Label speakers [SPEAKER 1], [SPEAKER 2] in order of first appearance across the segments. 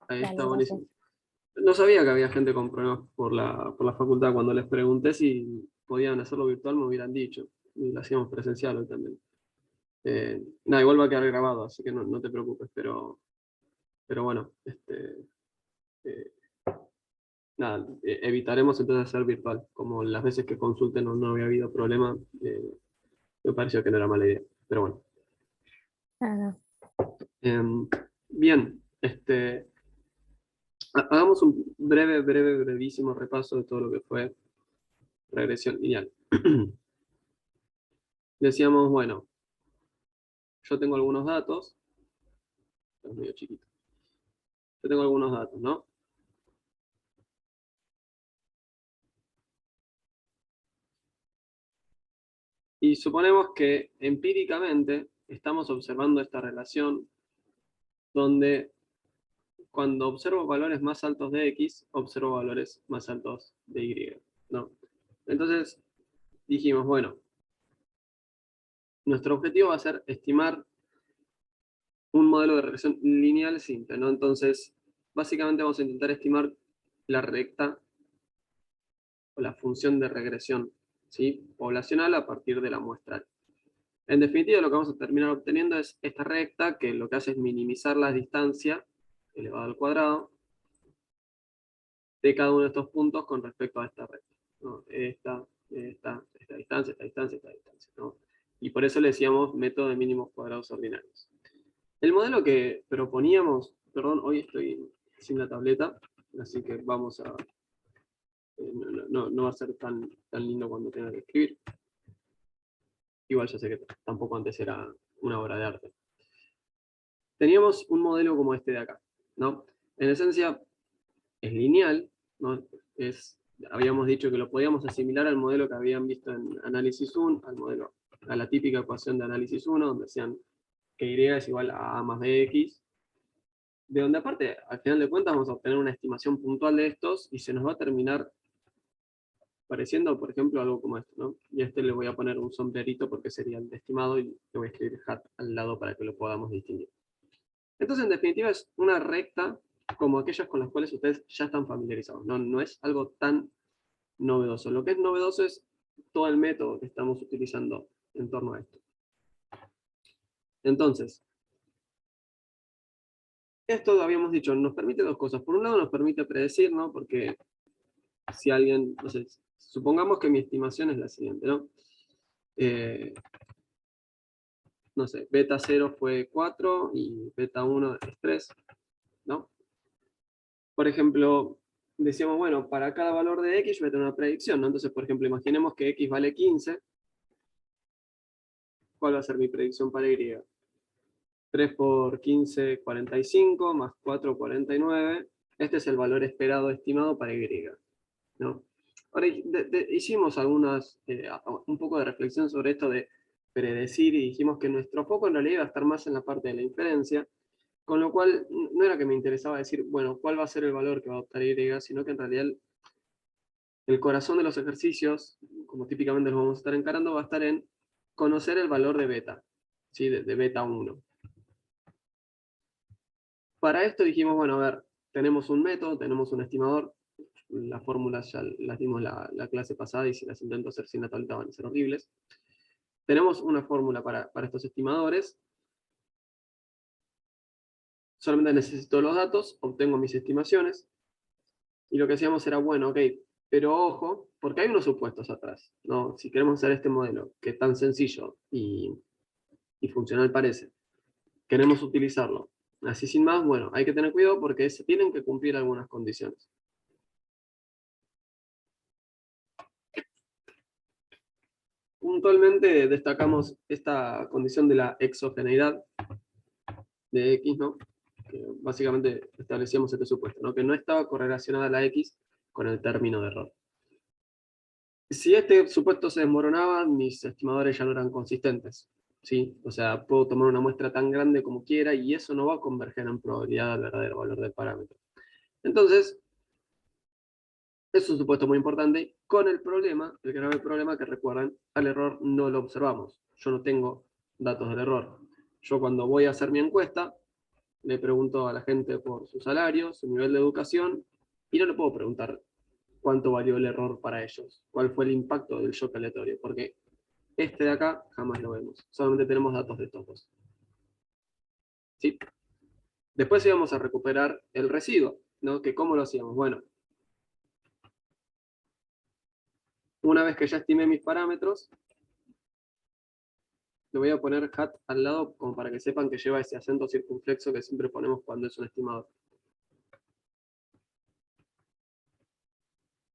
[SPEAKER 1] Ahí
[SPEAKER 2] Dale,
[SPEAKER 1] está,
[SPEAKER 2] gracias.
[SPEAKER 1] buenísimo. No sabía que había gente con problemas por la facultad. Cuando les pregunté si podían hacerlo virtual, me hubieran dicho. Y lo hacíamos presencial hoy también. Nada, igual va a quedar grabado, así que no te preocupes. Pero bueno, eh, nada, evitaremos entonces hacer virtual. Como las veces que consulten no había habido problema, me pareció que no era mala idea. Pero bueno.
[SPEAKER 2] Ah,
[SPEAKER 1] Bien, hagamos un brevísimo repaso de todo lo que fue regresión lineal. Decíamos, bueno, yo tengo algunos datos, es medio chiquito. Yo tengo algunos datos, ¿no? Y suponemos que empíricamente estamos observando esta relación donde cuando observo valores más altos de X, observo valores más altos de Y, ¿no? Entonces dijimos, bueno, nuestro objetivo va a ser estimar un modelo de regresión lineal simple, ¿no? Entonces, básicamente vamos a intentar estimar la recta o la función de regresión, ¿sí? Poblacional a partir de la muestral. En definitiva, lo que vamos a terminar obteniendo es esta recta, que lo que hace es minimizar la distancia elevado al cuadrado de cada uno de estos puntos con respecto a esta recta, ¿no? Esta distancia, esta distancia, esta distancia, ¿no? Y por eso le decíamos método de mínimos cuadrados ordinarios. El modelo que proponíamos, perdón, hoy estoy sin la tableta, así que vamos a... no va a ser tan lindo cuando tenga que escribir. Igual ya sé que tampoco antes era una obra de arte. Teníamos un modelo como este de acá, ¿no? En esencia es lineal, ¿no? Habíamos dicho que lo podíamos asimilar al modelo que habían visto en análisis 1, a la típica ecuación de análisis 1, donde decían que y es igual a a más bx, de donde aparte, al final de cuentas, vamos a obtener una estimación puntual de estos y se nos va a terminar pareciendo, por ejemplo, algo como esto, ¿no? Y a este le voy a poner un sombrerito porque sería el de estimado y le voy a escribir hat al lado para que lo podamos distinguir. Entonces, en definitiva, es una recta como aquellas con las cuales ustedes ya están familiarizados. No es algo tan novedoso. Lo que es novedoso es todo el método que estamos utilizando en torno a esto. Entonces, esto habíamos dicho, nos permite dos cosas. Por un lado, nos permite predecir, ¿no? Porque si alguien, no sé, supongamos que mi estimación es la siguiente, ¿no? No sé, beta 0 fue 4 y beta 1 es 3, ¿no? Por ejemplo, decíamos, bueno, para cada valor de X yo voy a tener una predicción, ¿no? Entonces, por ejemplo, imaginemos que X vale 15, ¿cuál va a ser mi predicción para Y? 3 por 15, 45, más 4, 49. Este es el valor esperado estimado para Y, ¿no? Ahora, hicimos un poco de reflexión sobre esto de predecir y dijimos que nuestro foco en realidad iba a estar más en la parte de la inferencia, con lo cual no era que me interesaba decir, bueno, cuál va a ser el valor que va a adoptar Y, sino que en realidad el corazón de los ejercicios, como típicamente los vamos a estar encarando, va a estar en conocer el valor de beta, ¿sí? de beta 1. Para esto dijimos, bueno, a ver, tenemos un método, tenemos un estimador, las fórmulas ya las dimos la clase pasada y si las intento hacer sin la tableta van a ser horribles. Tenemos una fórmula para estos estimadores. Solamente necesito los datos, obtengo mis estimaciones. Y lo que hacíamos era, bueno, ok, pero ojo, porque hay unos supuestos atrás, ¿no? Si queremos hacer este modelo, que es tan sencillo y funcional parece, queremos utilizarlo. Así sin más, bueno, hay que tener cuidado porque se tienen que cumplir algunas condiciones. Puntualmente destacamos esta condición de la exogeneidad de X, ¿no? Que básicamente establecíamos este supuesto, ¿no? Que no estaba correlacionada la X con el término de error. Si este supuesto se desmoronaba, mis estimadores ya no eran consistentes, ¿sí? O sea, puedo tomar una muestra tan grande como quiera y eso no va a converger en probabilidad al verdadero valor del parámetro. Entonces, es un supuesto muy importante con el problema, el grave problema que recuerdan, al error no lo observamos. Yo no tengo datos del error. Yo cuando voy a hacer mi encuesta, le pregunto a la gente por su salario, su nivel de educación, y no le puedo preguntar cuánto valió el error para ellos, cuál fue el impacto del shock aleatorio, porque este de acá jamás lo vemos, solamente tenemos datos de estos dos. ¿Sí? Después íbamos a recuperar el residuo, ¿no? Que ¿cómo lo hacíamos? Bueno, una vez que ya estimé mis parámetros, le voy a poner hat al lado como para que sepan que lleva ese acento circunflexo que siempre ponemos cuando es un estimador.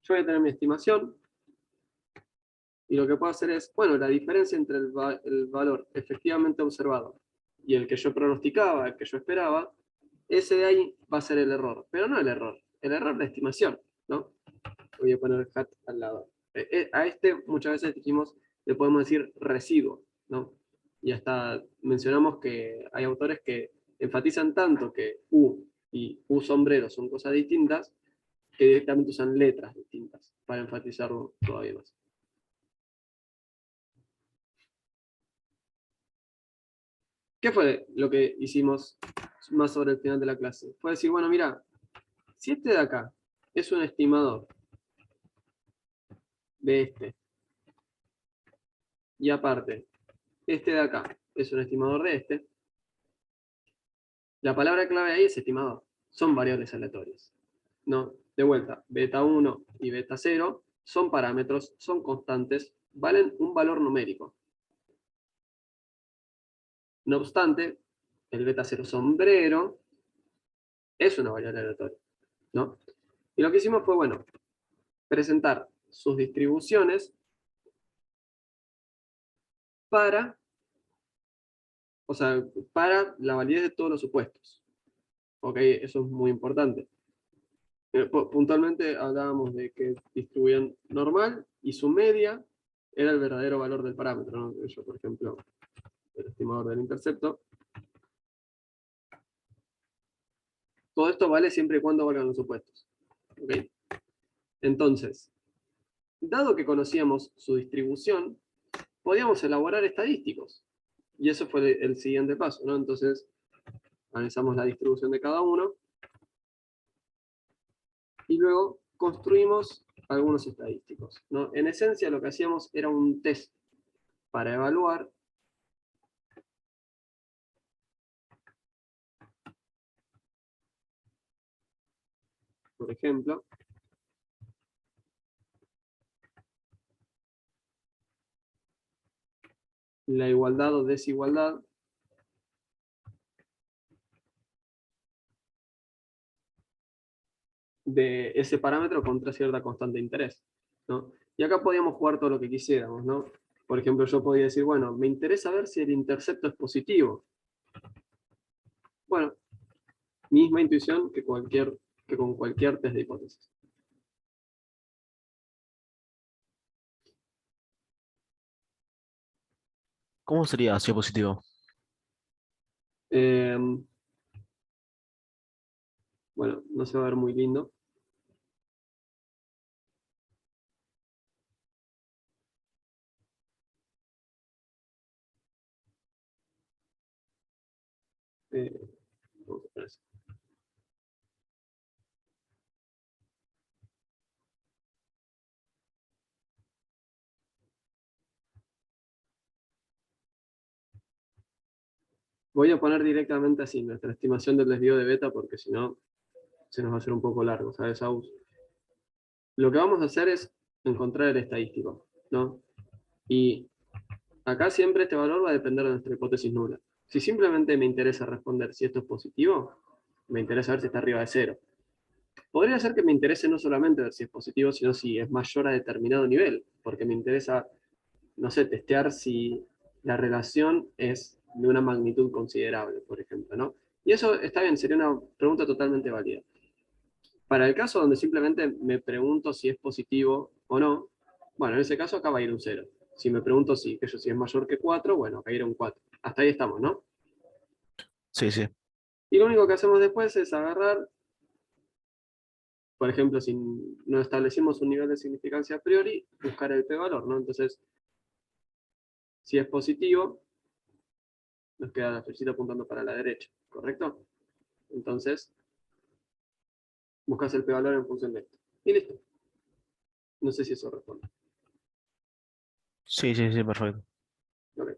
[SPEAKER 1] Yo voy a tener mi estimación, y lo que puedo hacer es, bueno, la diferencia entre el valor efectivamente observado y el que yo pronosticaba, el que yo esperaba, ese de ahí va a ser el error, pero no el error de estimación, ¿no? Voy a poner hat al lado. A este muchas veces dijimos, le podemos decir residuo, ¿no? Y hasta mencionamos que hay autores que enfatizan tanto que U y U sombrero son cosas distintas, que directamente usan letras distintas para enfatizarlo todavía más. ¿Qué fue lo que hicimos más sobre el final de la clase? Fue decir, bueno, mira, si este de acá es un estimador de este, y aparte, este de acá es un estimador de este, la palabra clave ahí es estimador. Son variables aleatorias. ¿No? De vuelta, beta 1 y beta 0 son parámetros, son constantes, valen un valor numérico. No obstante, el beta 0 sombrero es una variable aleatoria, ¿no? Y lo que hicimos fue, bueno, presentar sus distribuciones para, o sea, para la validez de todos los supuestos. ¿Ok? Eso es muy importante. Puntualmente hablábamos de que distribuían normal y su media era el verdadero valor del parámetro, ¿no? Yo, por ejemplo, el estimador del intercepto. Todo esto vale siempre y cuando valgan los supuestos. ¿Okay? Entonces, dado que conocíamos su distribución, podíamos elaborar estadísticos. Y eso fue el siguiente paso, ¿no? Entonces, analizamos la distribución de cada uno y luego construimos algunos estadísticos, ¿no? En esencia, lo que hacíamos era un test para evaluar por ejemplo, la igualdad o desigualdad de ese parámetro contra cierta constante de interés, ¿no? Y acá podíamos jugar todo lo que quisiéramos, ¿no? Por ejemplo, yo podía decir, bueno, me interesa ver si el intercepto es positivo. Bueno, misma intuición que con cualquier test de hipótesis.
[SPEAKER 3] ¿Cómo sería así positivo?
[SPEAKER 1] Eh, bueno, no se va a ver muy lindo. Vamos a poner eso. Voy a poner directamente así nuestra estimación del desvío de beta porque si no se nos va a hacer un poco largo, ¿sabes, Aus? Lo que vamos a hacer es encontrar el estadístico, ¿no? Y acá siempre este valor va a depender de nuestra hipótesis nula. Si simplemente me interesa responder si esto es positivo, me interesa ver si está arriba de cero. Podría ser que me interese no solamente ver si es positivo, sino si es mayor a determinado nivel, porque me interesa, no sé, testear si la relación es de una magnitud considerable, por ejemplo, ¿no? Y eso está bien, sería una pregunta totalmente válida. Para el caso donde simplemente me pregunto si es positivo o no, bueno, en ese caso acá va a ir un 0. Si me pregunto si es mayor que 4, bueno, acá irá un 4. Hasta ahí estamos, ¿no?
[SPEAKER 3] Sí, sí.
[SPEAKER 1] Y lo único que hacemos después es agarrar, por ejemplo, si no establecimos un nivel de significancia a priori, buscar el p-valor, ¿no? Entonces, si es positivo, nos queda la flechita apuntando para la derecha, ¿correcto? Entonces, buscas el p-valor en función de esto. Y listo. No sé si eso responde.
[SPEAKER 3] Sí, sí, sí, perfecto.
[SPEAKER 1] Ok.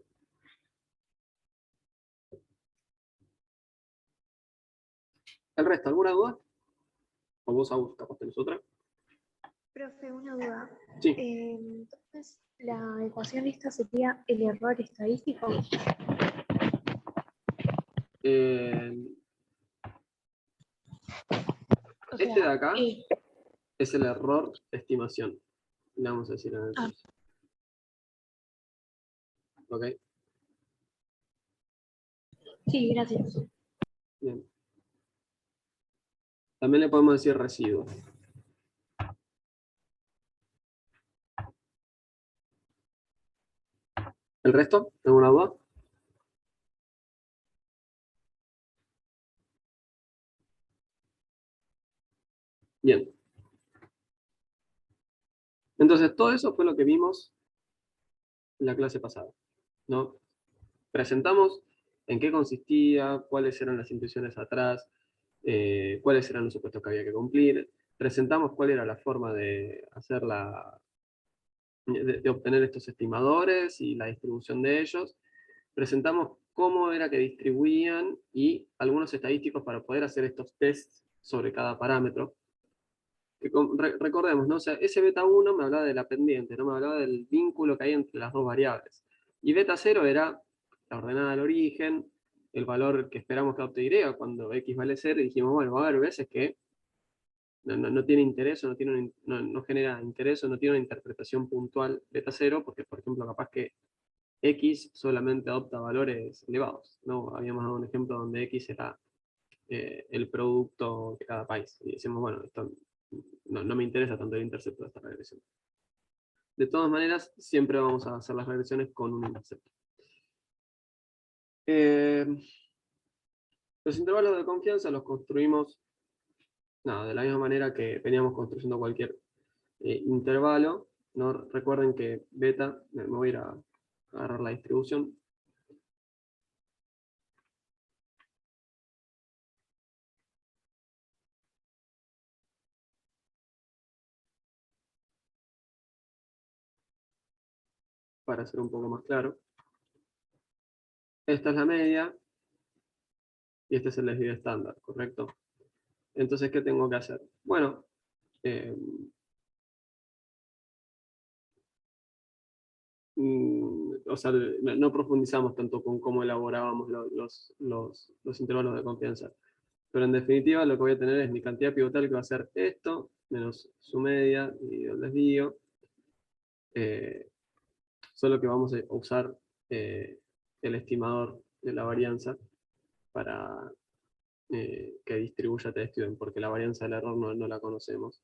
[SPEAKER 1] ¿El resto, alguna duda? ¿O vos, Agus, capaz tenés otra?
[SPEAKER 2] Profe, una duda.
[SPEAKER 1] Sí.
[SPEAKER 2] Entonces, la ecuación esta sería el error estadístico.
[SPEAKER 1] Eh,
[SPEAKER 2] O
[SPEAKER 1] este de
[SPEAKER 2] sea,
[SPEAKER 1] acá es el error de estimación. Le vamos a decir en el curso. ¿Ok?
[SPEAKER 2] sí, gracias.
[SPEAKER 1] Bien. También le podemos decir residuo. ¿El resto? ¿Alguna duda? Bien. Entonces, todo eso fue lo que vimos en la clase pasada, ¿no? Presentamos en qué consistía, cuáles eran las intuiciones atrás, cuáles eran los supuestos que había que cumplir. Presentamos cuál era la forma de hacer de obtener estos estimadores y la distribución de ellos. Presentamos cómo era que distribuían y algunos estadísticos para poder hacer estos tests sobre cada parámetro. Recordemos, ¿no? O sea, ese beta 1 me hablaba de la pendiente, no me hablaba del vínculo que hay entre las dos variables. Y beta 0 era la ordenada del origen, el valor que esperamos que adopte Y cuando X vale 0, y dijimos, bueno, va a haber veces que no tiene interés o no genera interés o no tiene una interpretación puntual beta 0, porque, por ejemplo, capaz que X solamente adopta valores elevados, ¿no? Habíamos dado un ejemplo donde X era el producto de cada país. Y decimos, bueno, esto no me interesa tanto el intercepto de esta regresión. De todas maneras, siempre vamos a hacer las regresiones con un intercepto. Los intervalos de confianza los construimos de la misma manera que veníamos construyendo cualquier intervalo. ¿No? Recuerden que beta, me voy a ir a agarrar la distribución. Para ser un poco más claro. Esta es la media y este es el desvío estándar, ¿correcto? Entonces, ¿qué tengo que hacer? Bueno, o sea, no profundizamos tanto con cómo elaborábamos los intervalos de confianza. Pero en definitiva lo que voy a tener es mi cantidad pivotal, que va a ser esto, menos su media, dividido el desvío. Solo que vamos a usar el estimador de la varianza para que distribuya t-student, porque la varianza del error no la conocemos.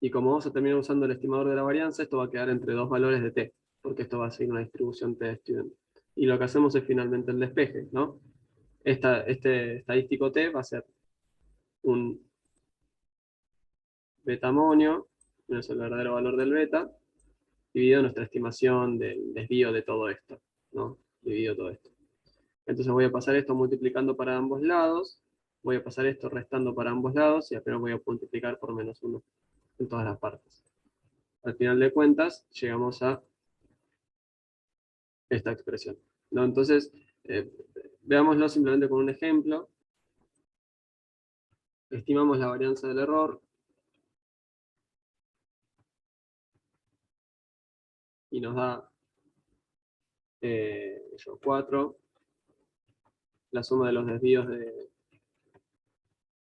[SPEAKER 1] Y como vamos a terminar usando el estimador de la varianza, esto va a quedar entre dos valores de t, porque esto va a ser una distribución t-student. Y lo que hacemos es finalmente el despeje, ¿no? Este estadístico t va a ser un betamonio, menos el verdadero valor del beta, dividido nuestra estimación del desvío de todo esto, ¿no? Dividido todo esto. Entonces voy a pasar esto multiplicando para ambos lados, voy a pasar esto restando para ambos lados, y apenas voy a multiplicar por menos 1 en todas las partes. Al final de cuentas, llegamos a esta expresión, ¿no? Entonces, veámoslo simplemente con un ejemplo. Estimamos la varianza del error, y nos da 4, la suma de los desvíos de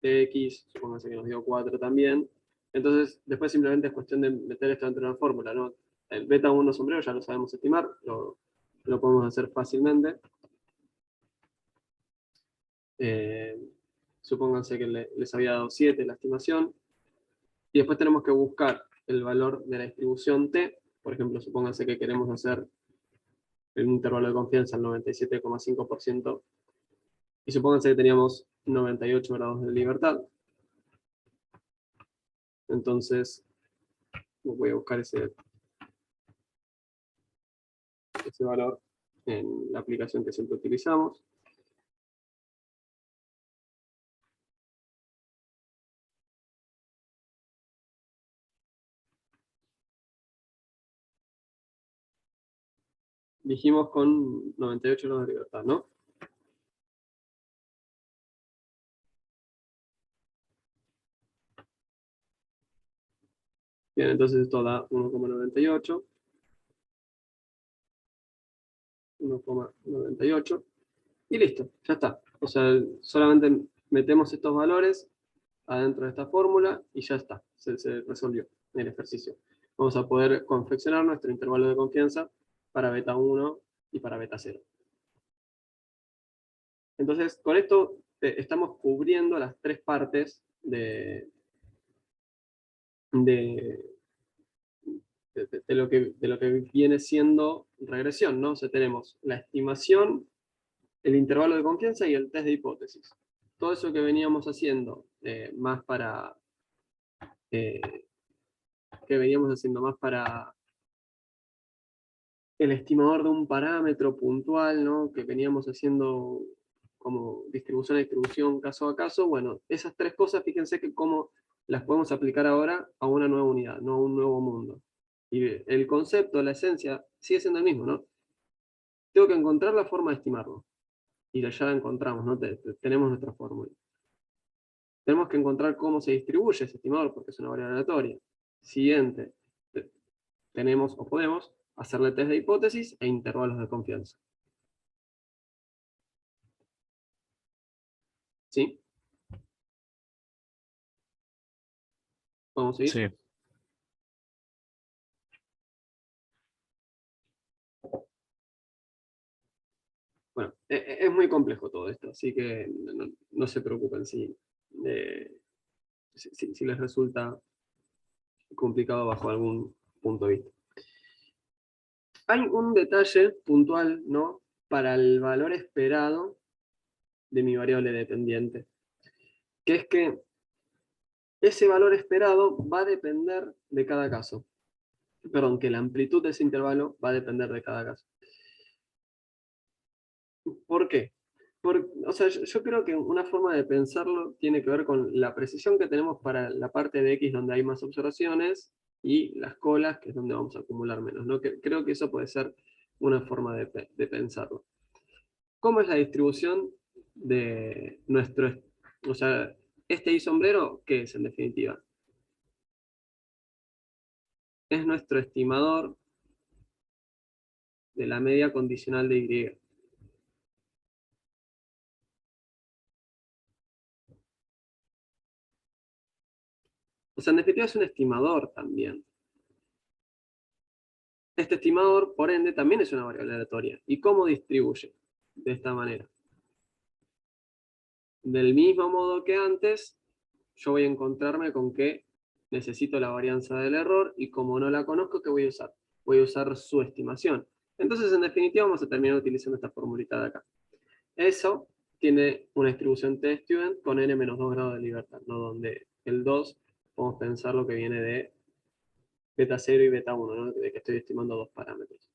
[SPEAKER 1] x, supóngase que nos dio 4 también. Entonces, después simplemente es cuestión de meter esto dentro de una fórmula, ¿no? El beta 1 sombrero ya lo sabemos estimar, lo podemos hacer fácilmente. Supónganse que les había dado 7 la estimación, y después tenemos que buscar el valor de la distribución t. Por ejemplo, supónganse que queremos hacer en un intervalo de confianza al 97,5%, y supónganse que teníamos 98 grados de libertad. Entonces, voy a buscar ese valor. en la aplicación que siempre utilizamos. Dijimos con 98 grados de libertad, ¿no? Bien, entonces esto da 1,98. 1,98. Y listo, ya está. O sea, solamente metemos estos valores adentro de esta fórmula y ya está. Se resolvió el ejercicio. Vamos a poder confeccionar nuestro intervalo de confianza para beta 1 y para beta 0. Entonces, con esto estamos cubriendo las tres partes de lo que viene siendo regresión, ¿no? O sea, tenemos la estimación, el intervalo de confianza y el test de hipótesis. Todo eso que veníamos haciendo más para el estimador de un parámetro puntual, ¿no? Que veníamos haciendo como distribución a distribución, caso a caso. Bueno, esas tres cosas, fíjense que cómo las podemos aplicar ahora a una nueva unidad, no a un nuevo mundo. Y el concepto, la esencia, sigue siendo el mismo, ¿no? Tengo que encontrar la forma de estimarlo. Y ya la encontramos, ¿no? Tenemos nuestra fórmula. Tenemos que encontrar cómo se distribuye ese estimador, porque es una variable aleatoria. Siguiente, tenemos o podemos hacerle test de hipótesis e intervalos de confianza. ¿Sí? ¿Podemos seguir?
[SPEAKER 3] Sí.
[SPEAKER 1] Bueno, es muy complejo todo esto, así que no se preocupen si les resulta complicado bajo algún punto de vista. Hay un detalle puntual, ¿no? Para el valor esperado de mi variable dependiente, que es que ese valor esperado va a depender de cada caso. Perdón, que la amplitud de ese intervalo va a depender de cada caso. ¿Por qué? O sea, yo creo que una forma de pensarlo tiene que ver con la precisión que tenemos para la parte de X donde hay más observaciones y las colas, que es donde vamos a acumular menos, ¿no? Creo que eso puede ser una forma de pensarlo. ¿Cómo es la distribución de nuestro, o sea, este Y sombrero, qué es en definitiva? Es nuestro estimador de la media condicional de Y. O sea, en definitiva es un estimador también. Este estimador, por ende, también es una variable aleatoria. ¿Y cómo distribuye? De esta manera. Del mismo modo que antes, yo voy a encontrarme con que necesito la varianza del error y como no la conozco, ¿qué voy a usar? Voy a usar su estimación. Entonces, en definitiva, vamos a terminar utilizando esta formulita de acá. Eso tiene una distribución t-student con n-2 grados de libertad, ¿no? Donde el 2 podemos pensar lo que viene de beta 0 y beta 1, ¿no? De que estoy estimando dos parámetros.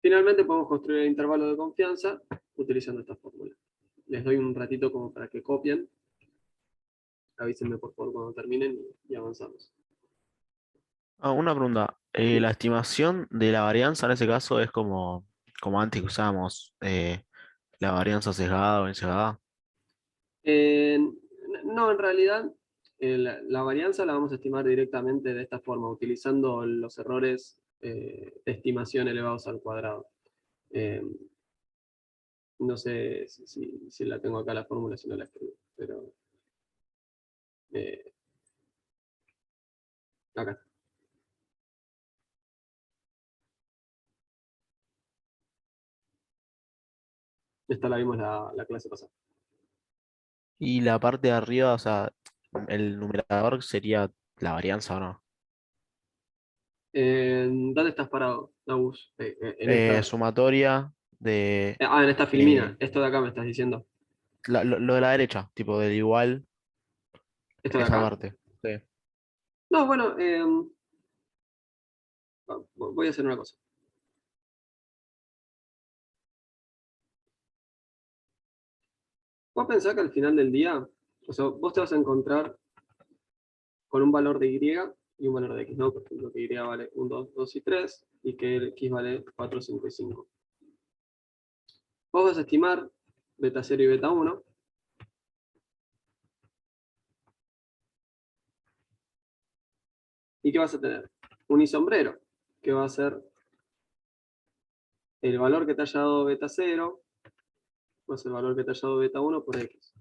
[SPEAKER 1] Finalmente podemos construir el intervalo de confianza utilizando esta fórmula. Les doy un ratito como para que copien. Avísenme por favor cuando terminen y avanzamos.
[SPEAKER 3] Una pregunta.
[SPEAKER 1] Sí.
[SPEAKER 3] La estimación de la varianza en ese caso es como antes que usábamos la varianza sesgada o insesgada.
[SPEAKER 1] Eh, no, en realidad la varianza la vamos a estimar directamente de esta forma, utilizando los errores de estimación elevados al cuadrado. Eh, no sé si la tengo acá la fórmula, si no la escribo, pero eh, acá. Esta la vimos la clase pasada.
[SPEAKER 3] Y la parte de arriba, o sea, el numerador sería la varianza, ¿o no?
[SPEAKER 1] ¿Dónde estás parado, Agus? En esta.
[SPEAKER 3] Sumatoria de
[SPEAKER 1] En esta filmina.
[SPEAKER 3] eh,
[SPEAKER 1] Esto de acá me estás diciendo.
[SPEAKER 3] lo de la derecha, tipo del igual,
[SPEAKER 1] ¿Esto de
[SPEAKER 3] esa
[SPEAKER 1] acá?
[SPEAKER 3] parte. Sí.
[SPEAKER 1] No, bueno, voy a hacer una cosa. Vos pensás que al final del día, o sea, vos te vas a encontrar con un valor de y y un valor de x, ¿no? Por ejemplo, que y vale 1, 2, 2 y 3, y que el x vale 4, 5 y 5. Vos vas a estimar beta 0 y beta 1. ¿Y qué vas a tener? Un isombrero, que va a ser el valor que te haya dado beta 0, más el valor que te haya dado beta 1 por x.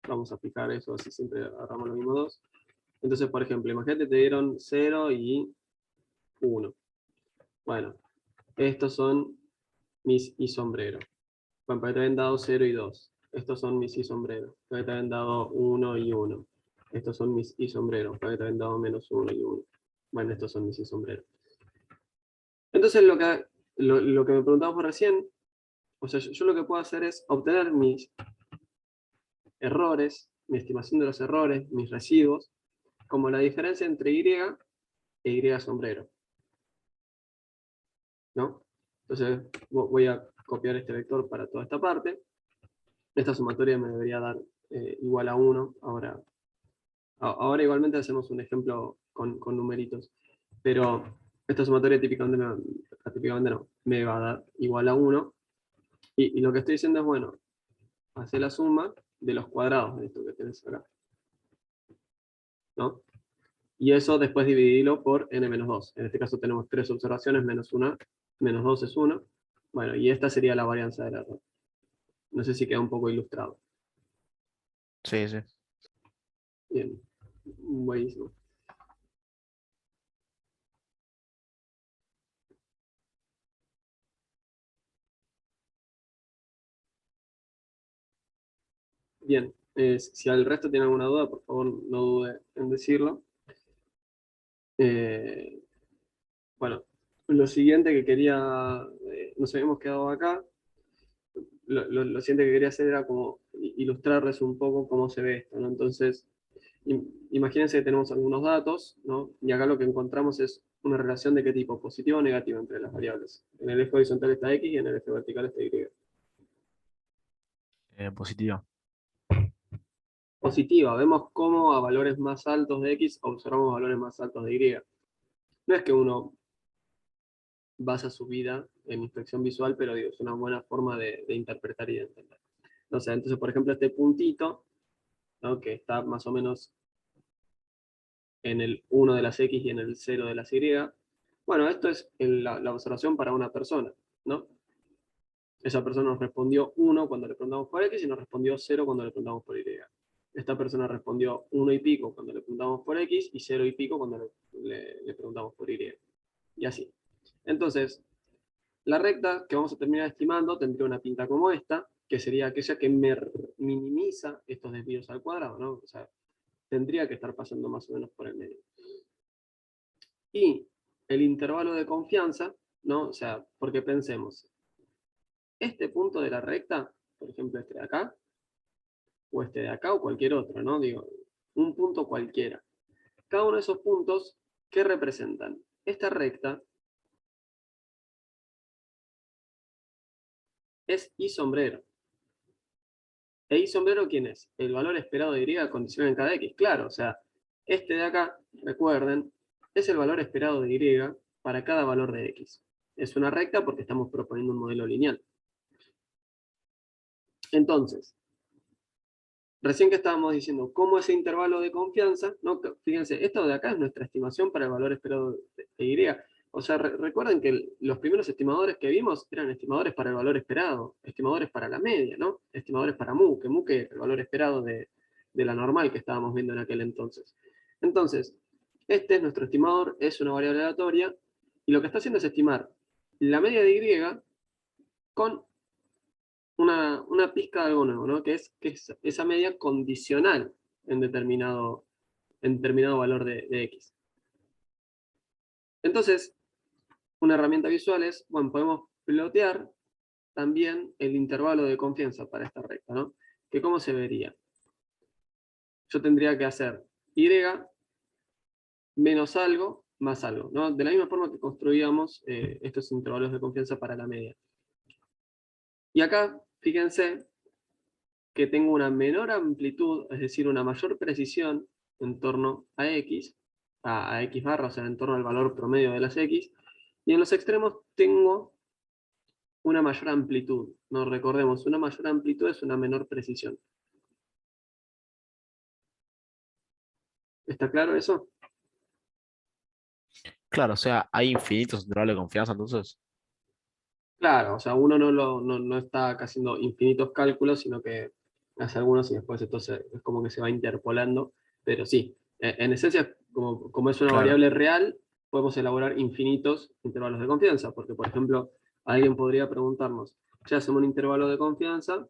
[SPEAKER 1] Vamos a aplicar eso, así siempre agarramos los mismos dos. Entonces, por ejemplo, imagínate te dieron 0 y 1. Bueno, estos son mis isombreros. Bueno, para que te habían dado 0 y 2. Estos son mis isombreros. Para que te habían dado 1 y 1. Estos son mis isombreros. Para que te habían dado menos 1 y 1. Bueno, estos son mis isombreros. Entonces, lo que me preguntabas recién, o sea, yo lo que puedo hacer es obtener mis errores, mi estimación de los errores, mis residuos, como la diferencia entre y e y sombrero. ¿No? Entonces voy a copiar este vector para toda esta parte. Esta sumatoria me debería dar igual a 1. Ahora igualmente hacemos un ejemplo con numeritos. Pero esta sumatoria típicamente me va a dar igual a 1. Y lo que estoy diciendo es, bueno, hacer la suma de los cuadrados de esto que tenés acá. ¿No? Y eso después dividirlo por n-2. En este caso tenemos 3 observaciones, menos 1, menos 2 es 1. Bueno, y esta sería la varianza del error. No sé si queda un poco ilustrado.
[SPEAKER 3] Sí, sí.
[SPEAKER 1] Bien, buenísimo. Bien, si al resto tiene alguna duda, por favor no dude en decirlo. Bueno, lo siguiente que quería, nos habíamos quedado acá, lo siguiente que quería hacer era como ilustrarles un poco cómo se ve esto, ¿no? Entonces, imagínense que tenemos algunos datos, ¿no? Y acá lo que encontramos es una relación de qué tipo, positiva o negativa entre las variables. En el eje horizontal está x y en el eje vertical está y.
[SPEAKER 3] Positiva.
[SPEAKER 1] Positiva, vemos cómo a valores más altos de x observamos valores más altos de y. No es que uno basa su vida en inspección visual, pero digo, es una buena forma de interpretar y de entender. Entonces, por ejemplo, este puntito, ¿no? Que está más o menos en el 1 de las x y en el 0 de las y. Bueno, esto es la observación para una persona, ¿no? Esa persona nos respondió 1 cuando le preguntamos por x y nos respondió 0 cuando le preguntamos por y. Esta persona respondió 1 y pico cuando le preguntamos por x y 0 y pico cuando le preguntamos por y. Y así. Entonces, la recta que vamos a terminar estimando tendría una pinta como esta, que sería aquella que minimiza estos desvíos al cuadrado, ¿no? O sea, tendría que estar pasando más o menos por el medio. Y el intervalo de confianza, ¿no? O sea, porque pensemos, este punto de la recta, por ejemplo este de acá, o este de acá, o cualquier otro, ¿no? Digo, un punto cualquiera. Cada uno de esos puntos, ¿qué representan? Esta recta es y sombrero. ¿E y sombrero quién es? El valor esperado de y condicional en cada x. Claro, o sea, este de acá, recuerden, es el valor esperado de y para cada valor de x. Es una recta porque estamos proponiendo un modelo lineal. Entonces, recién que estábamos diciendo cómo ese intervalo de confianza, ¿no? Fíjense, esto de acá es nuestra estimación para el valor esperado de y. O sea, recuerden que los primeros estimadores que vimos eran estimadores para el valor esperado, estimadores para la media, ¿no? Estimadores para mu, que es el valor esperado de la normal que estábamos viendo en aquel entonces. Entonces, este es nuestro estimador, es una variable aleatoria, y lo que está haciendo es estimar la media de y con una pizca de algo nuevo, ¿no? Que es esa media condicional en determinado valor de x. Entonces, una herramienta visual es, bueno, podemos plotear también el intervalo de confianza para esta recta, ¿no? Que cómo se vería. Yo tendría que hacer y menos algo más algo, ¿no? De la misma forma que construíamos estos intervalos de confianza para la media. Y acá, fíjense que tengo una menor amplitud, es decir, una mayor precisión en torno a x, a x barra, o sea, en torno al valor promedio de las x, y en los extremos tengo una mayor amplitud. Nos recordemos, una mayor amplitud es una menor precisión. ¿Está claro eso?
[SPEAKER 3] Claro, o sea, hay infinitos intervalos de confianza, entonces.
[SPEAKER 1] Claro, o sea, uno no está acá haciendo infinitos cálculos, sino que hace algunos y después entonces es como que se va interpolando. Pero sí, en esencia, como es una
[SPEAKER 3] Claro,
[SPEAKER 1] variable real, podemos elaborar infinitos intervalos de confianza, porque por ejemplo, alguien podría preguntarnos, ya hacemos un intervalo de confianza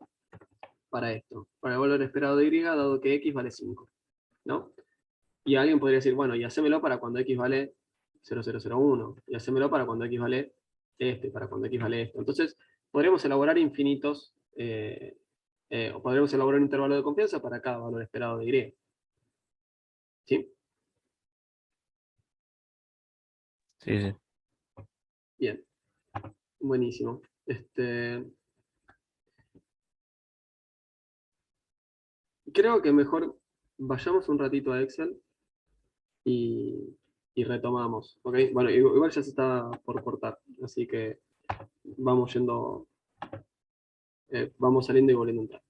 [SPEAKER 1] para esto, para el valor esperado de y, dado que x vale 5, ¿no? Y alguien podría decir, bueno, y hacémelo para cuando x vale 0,001, y hacémelo para cuando x vale para cuando x vale esto. Entonces, podríamos elaborar infinitos, o podríamos elaborar un intervalo de confianza para cada valor esperado de y. ¿Sí?
[SPEAKER 3] sí, sí.
[SPEAKER 1] Bien, buenísimo. Creo que mejor vayamos un ratito a Excel y, y retomamos, ¿ok? Bueno, igual ya se está por cortar, así que vamos yendo, vamos saliendo y volviendo a entrar.